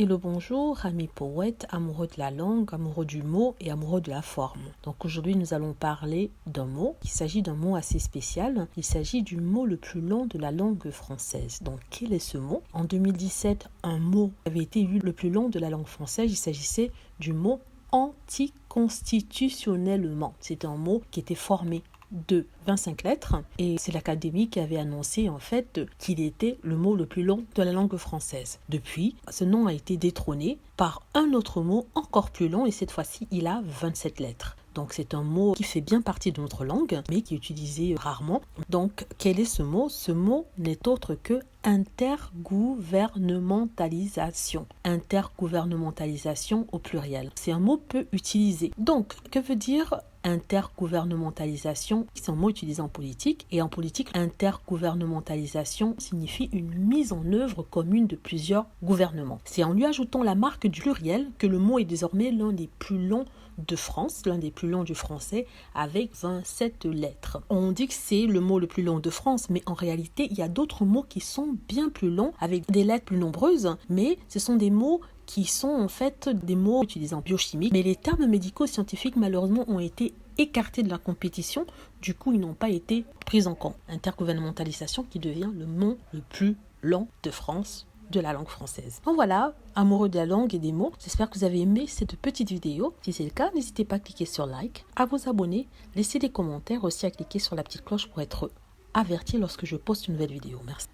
Et le bonjour, amis poètes, amoureux de la langue, amoureux du mot et amoureux de la forme. Donc aujourd'hui, nous allons parler d'un mot. Il s'agit d'un mot assez spécial. Il s'agit du mot le plus long de la langue française. Donc quel est ce mot? En 2017, un mot avait été élu le plus long de la langue française. Il s'agissait du mot anticonstitutionnellement. C'était un mot qui était formé de 25 lettres et c'est l'Académie qui avait annoncé en fait qu'il était le mot le plus long de la langue française. Depuis, ce nom a été détrôné par un autre mot encore plus long et cette fois-ci il a 27 lettres. Donc c'est un mot qui fait bien partie de notre langue mais qui est utilisé rarement. Donc quel est ce mot? Ce mot n'est autre que intergouvernementalisation. Intergouvernementalisation au pluriel. C'est un mot peu utilisé. Donc que veut dire intergouvernementalisation? C'est un mot utilisé en politique et en politique, intergouvernementalisation signifie une mise en œuvre commune de plusieurs gouvernements. C'est en lui ajoutant la marque du pluriel que le mot est désormais l'un des plus longs de France, l'un des plus longs du français avec 27 lettres. On dit que c'est le mot le plus long de France, mais en réalité, il y a d'autres mots qui sont bien plus longs avec des lettres plus nombreuses, mais ce sont des mots qui sont en fait des mots utilisés en biochimie, mais les termes médico-scientifiques malheureusement ont été écartés de la compétition, du coup ils n'ont pas été pris en compte. Intergouvernementalisation qui devient le mot le plus long de France, de la langue française. Donc voilà, amoureux de la langue et des mots, j'espère que vous avez aimé cette petite vidéo. Si c'est le cas, n'hésitez pas à cliquer sur like, à vous abonner, laisser des commentaires, aussi à cliquer sur la petite cloche pour être averti lorsque je poste une nouvelle vidéo. Merci.